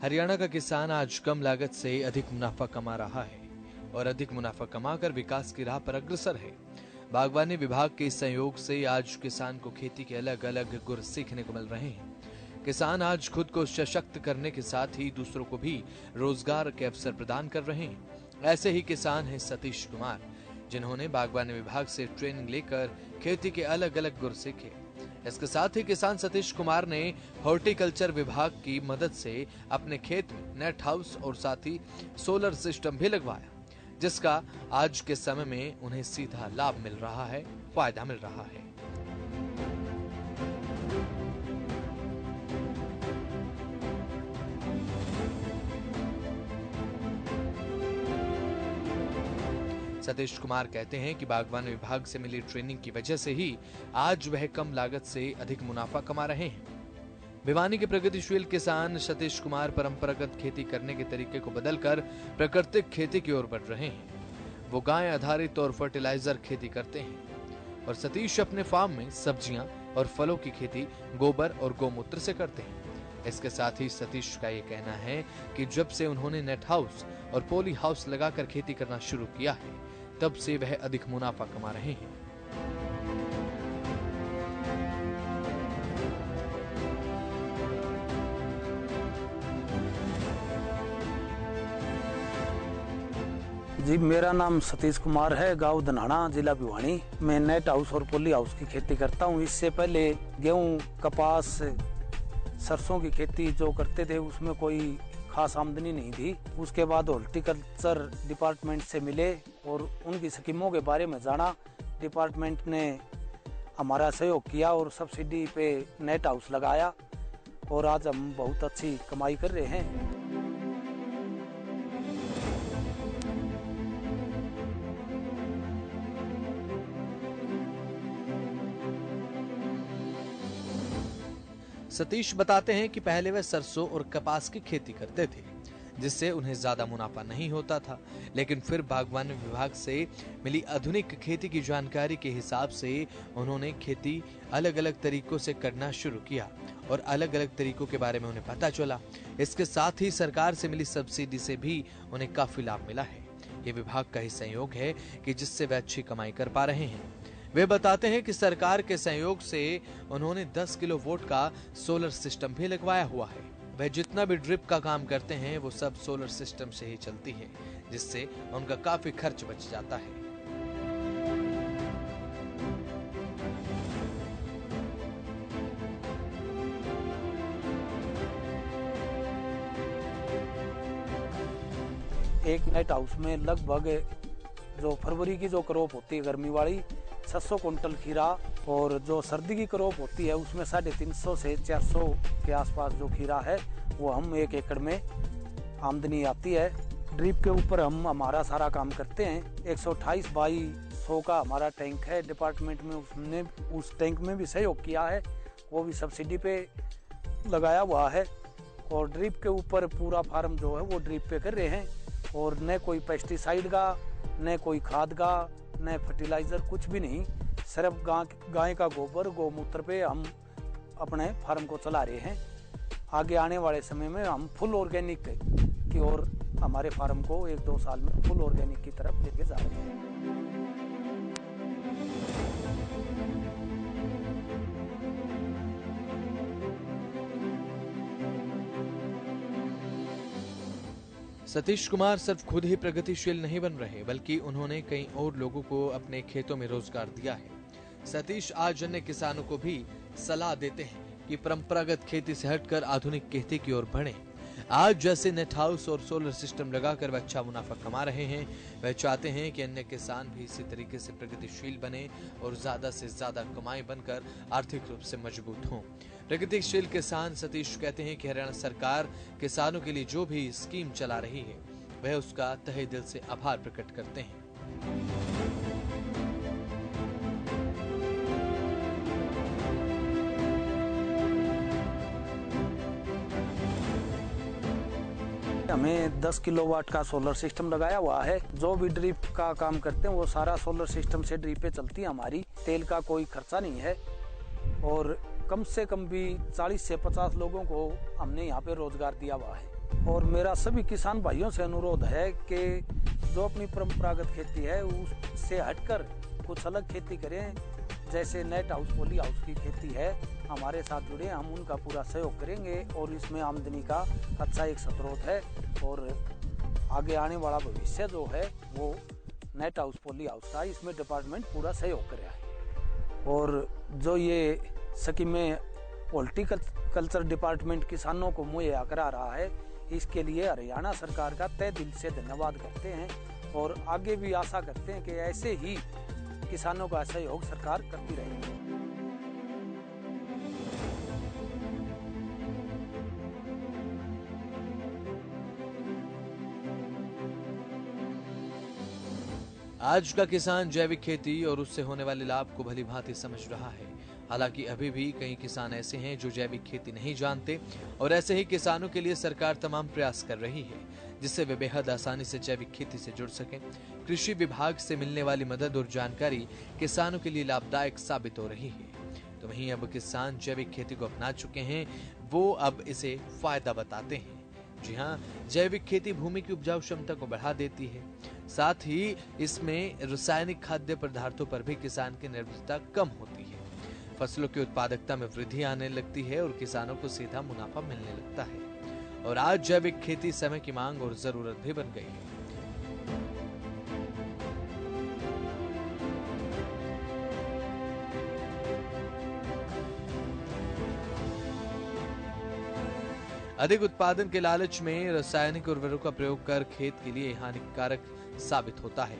हरियाणा का किसान आज कम लागत से अधिक मुनाफा कमा रहा है और अधिक मुनाफा कमाकर विकास की राह पर अग्रसर है। बागवानी विभाग के सहयोग से आज किसान को खेती के अलग अलग गुर सीखने को मिल रहे हैं। किसान आज खुद को सशक्त करने के साथ ही दूसरों को भी रोजगार के अवसर प्रदान कर रहे हैं। ऐसे ही किसान हैं सतीश कुमार, जिन्होंने बागवानी विभाग से ट्रेनिंग लेकर खेती के अलग अलग गुर सीखे। इसके साथ ही किसान सतीश कुमार ने हॉर्टिकल्चर विभाग की मदद से अपने खेत में नेट हाउस और साथ ही सोलर सिस्टम भी लगवाया, जिसका आज के समय में उन्हें सीधा लाभ मिल रहा है, फायदा मिल रहा है। सतीश कुमार कहते हैं कि बागवानी विभाग से मिली ट्रेनिंग की वजह से ही आज वह कम लागत से अधिक मुनाफा कमा रहे हैं। भिवानी के प्रगतिशील किसान सतीश कुमार परंपरागत खेती करने के तरीके को बदलकर प्राकृतिक खेती की ओर बढ़ रहे हैं। वो गाय आधारित और फर्टिलाइजर खेती करते हैं और सतीश अपने फार्म में सब्जियां और फलों की खेती गोबर और गौमूत्र से करते हैं। इसके साथ ही सतीश का ये कहना है कि जब से उन्होंने नेट हाउस और पॉली हाउस लगाकर खेती करना शुरू किया है, तब से वह अधिक मुनाफा कमा रहे हैं। जी, मेरा नाम सतीश कुमार है, गांव धनाना, जिला भिवानी। मैं नेट हाउस और पॉली हाउस की खेती करता हूं। इससे पहले गेहूं, कपास, सरसों की खेती जो करते थे उसमें कोई खास आमदनी नहीं थी। उसके बाद हॉर्टिकल्चर डिपार्टमेंट से मिले और उनकी स्कीमों के बारे में जाना। डिपार्टमेंट ने हमारा सहयोग किया और सब्सिडी पे नेट हाउस लगाया और आज हम बहुत अच्छी कमाई कर रहे हैं। सतीश बताते हैं कि पहले वे सरसों और कपास की खेती करते थे, जिससे उन्हें ज्यादा मुनाफा नहीं होता था। लेकिन फिर बागवानी विभाग से मिली आधुनिक खेती की जानकारी के हिसाब से उन्होंने खेती अलग अलग तरीकों से करना शुरू किया और अलग अलग तरीकों के बारे में उन्हें पता चला। इसके साथ ही सरकार से मिली सब्सिडी से भी उन्हें काफी लाभ मिला है। ये विभाग का ही सहयोग है कि जिससे वे अच्छी कमाई कर पा रहे हैं। वे बताते हैं कि सरकार के सहयोग से उन्होंने 10 किलोवाट का सोलर सिस्टम भी लगवाया हुआ है। वह जितना भी ड्रिप का काम करते हैं वो सब सोलर सिस्टम से ही चलती है, जिससे उनका काफी खर्च बच जाता है। एक नेट हाउस में लगभग जो फरवरी की जो क्रॉप होती है गर्मी वाली 700 कुंटल खीरा, और जो सर्दी की क्रॉप होती है उसमें 350 से 400 के आसपास जो खीरा है वो हम 1 एकड़ में आमदनी आती है। ड्रिप के ऊपर हम हमारा सारा काम करते हैं। 128 बाई 100 का हमारा टैंक है। डिपार्टमेंट में उसने उस टैंक में भी सहयोग किया है, वो भी सब्सिडी पे लगाया हुआ है। और ड्रिप के ऊपर पूरा फार्म जो है वो ड्रिप पे कर रहे हैं और न कोई पेस्टिसाइड का, न कोई खाद का, न फर्टिलाइजर, कुछ भी नहीं। सिर्फ गाय का गोबर, गौमूत्र पे हम अपने फार्म को चला रहे हैं। आगे आने वाले समय में हम फुल ऑर्गेनिक की ओर हमारे फार्म को 1-2 साल में फुल ऑर्गेनिक की तरफ लेके जा रहे हैं। सतीश कुमार सिर्फ खुद ही प्रगतिशील नहीं बन रहे, बल्कि उन्होंने कई और लोगों को अपने खेतों में रोजगार दिया है। सतीश आज अन्य किसानों को भी सलाह देते हैं कि परंपरागत खेती से हटकर आधुनिक खेती की ओर बढ़ें। आज जैसे नेट हाउस और सोलर सिस्टम लगाकर वे अच्छा मुनाफा कमा रहे हैं, वह चाहते हैं कि अन्य किसान भी इसी तरीके से प्रगतिशील बने और ज्यादा से ज्यादा कमाई बनकर आर्थिक रूप से मजबूत हों। प्रगतिशील किसान सतीश कहते हैं कि हरियाणा सरकार किसानों के लिए जो भी स्कीम चला रही है, वह उसका तहे दिल से आभार प्रकट करते हैं। हमें 10 किलोवाट का सोलर सिस्टम लगाया हुआ है। जो भी ड्रिप का काम करते हैं वो सारा सोलर सिस्टम से ड्रिप पे चलती है हमारी। तेल का कोई खर्चा नहीं है और कम से कम भी 40 से 50 लोगों को हमने यहाँ पे रोजगार दिया हुआ है। और मेरा सभी किसान भाइयों से अनुरोध है कि जो अपनी परंपरागत खेती है उससे हटकर कुछ अलग खेती करें। जैसे नेट हाउस, पॉली हाउस की खेती है, हमारे साथ जुड़े, हम उनका पूरा सहयोग करेंगे और इसमें आमदनी का अच्छा एक स्रोत है। और आगे आने वाला भविष्य जो है वो नेट हाउस, पॉली हाउस का, इसमें डिपार्टमेंट पूरा सहयोग कर रहा है। और जो ये स्कीमें हॉर्टिकल्चर डिपार्टमेंट किसानों को मुहैया करा रहा है, इसके लिए हरियाणा सरकार का तहे दिल से धन्यवाद करते हैं और आगे भी आशा करते हैं कि ऐसे ही किसानों का सहयोग सरकार करती रहेगी। आज का किसान जैविक खेती और उससे होने वाले लाभ को भली भांति समझ रहा है। हालांकि अभी भी कई किसान ऐसे हैं जो जैविक खेती नहीं जानते और ऐसे ही किसानों के लिए सरकार तमाम प्रयास कर रही है जिससे वे बेहद आसानी से जैविक खेती से जुड़ सकें। कृषि विभाग से मिलने वाली मदद और जानकारी किसानों के लिए लाभदायक साबित हो रही है। तो वहीं अब किसान जैविक खेती को अपना चुके हैं, वो अब इसे फायदा बताते हैं। जी हाँ, जैविक खेती भूमि की उपजाऊ क्षमता को बढ़ा देती है, साथ ही इसमें रासायनिक खाद्य पदार्थों पर भी किसान की निर्भरता कम होती है। फसलों की उत्पादकता में वृद्धि आने लगती है और किसानों को सीधा मुनाफा मिलने लगता है। और आज जैविक खेती समय की मांग और जरूरत भी बन गई है। अधिक उत्पादन के लालच में रासायनिक उर्वरकों का प्रयोग कर खेत के लिए हानिकारक साबित होता है।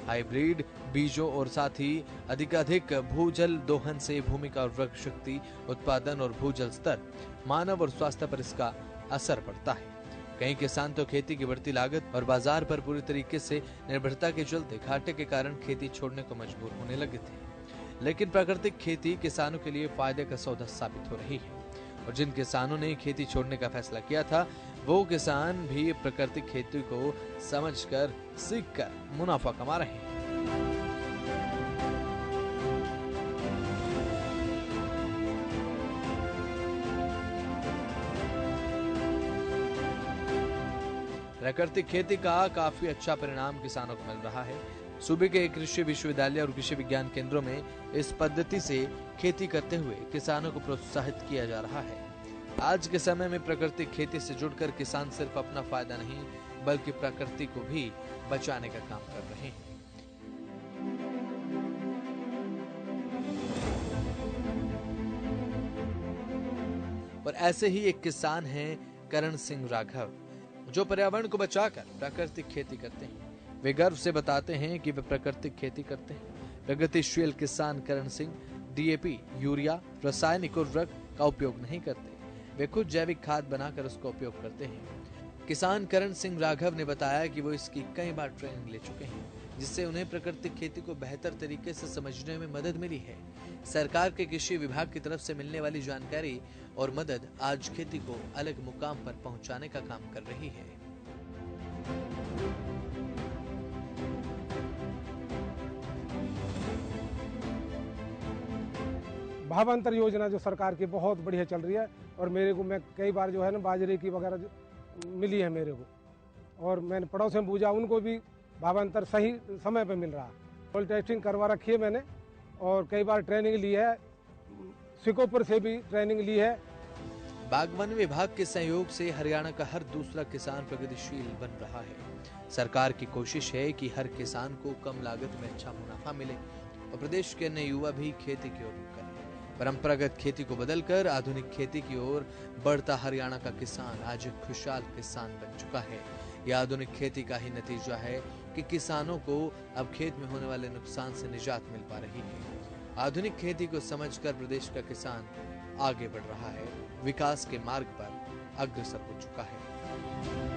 हाइब्रिड बीजों और साथ ही अधिकाधिक भूजल दोहन से भूमि का उर्वरक शक्ति, उत्पादन और भूजल स्तर, मानव और स्वास्थ्य पर इसका असर पड़ता है। कई किसान तो खेती की बढ़ती लागत और बाजार पर पूरी तरीके से निर्भरता के चलते घाटे के कारण खेती छोड़ने को मजबूर होने लगे थे। लेकिन प्राकृतिक खेती किसानों के लिए फायदे का सौदा साबित हो रही है और जिन किसानों ने खेती छोड़ने का फैसला किया था, वो किसान भी प्राकृतिक खेती को समझकर, सीखकर मुनाफा कमा रहे हैं। प्राकृतिक खेती का काफी अच्छा परिणाम किसानों को मिल रहा है। सूबे के कृषि विश्वविद्यालय और कृषि विज्ञान केंद्रों में इस पद्धति से खेती करते हुए किसानों को प्रोत्साहित किया जा रहा है। आज के समय में प्राकृतिक खेती से जुड़कर किसान सिर्फ अपना फायदा नहीं बल्कि प्रकृति को भी बचाने का काम कर रहे हैं। और ऐसे ही एक किसान हैं करण सिंह राघव, जो पर्यावरण को बचाकर प्राकृतिक खेती करते हैं। वे गर्व से बताते हैं कि वे प्राकृतिक खेती करते हैं। प्रगतिशील किसान करण सिंह डीएपी, यूरिया, रासायनिक उर्वरक का उपयोग नहीं करते। वे खुद जैविक खाद बनाकर उसका उपयोग करते हैं। किसान करण सिंह राघव ने बताया कि वो इसकी कई बार ट्रेनिंग ले चुके हैं, जिससे उन्हें प्राकृतिक खेती को बेहतर तरीके से समझने में मदद मिली है। सरकार के कृषि विभाग की तरफ से मिलने वाली जानकारी और मदद आज खेती को अलग मुकाम पर पहुंचाने का काम कर रही है। भावांतर योजना जो सरकार की बहुत बढ़िया चल रही है और मेरे को, मैं कई बार जो है ना बाजरे की वगैरह मिली है मेरे को, और मैंने पड़ोस में पूछा, उनको भी भावांतर सही समय पे मिल रहा है। सॉइल टेस्टिंग करवा रखी है मैंने और कई बार ट्रेनिंग ली है, सिकोपुर से भी ट्रेनिंग ली है। बागवानी विभाग के सहयोग से हरियाणा का हर दूसरा किसान प्रगतिशील बन रहा है। सरकार की कोशिश है कि हर किसान को कम लागत में अच्छा मुनाफा मिले और प्रदेश के अन्य युवा भी खेती की ओर रुख करें। परंपरागत खेती को बदलकर आधुनिक खेती की ओर बढ़ता हरियाणा का किसान आज एक खुशहाल किसान बन चुका है। यह आधुनिक खेती का ही नतीजा है कि किसानों को अब खेत में होने वाले नुकसान से निजात मिल पा रही है। आधुनिक खेती को समझकर प्रदेश का किसान आगे बढ़ रहा है, विकास के मार्ग पर अग्रसर हो चुका है।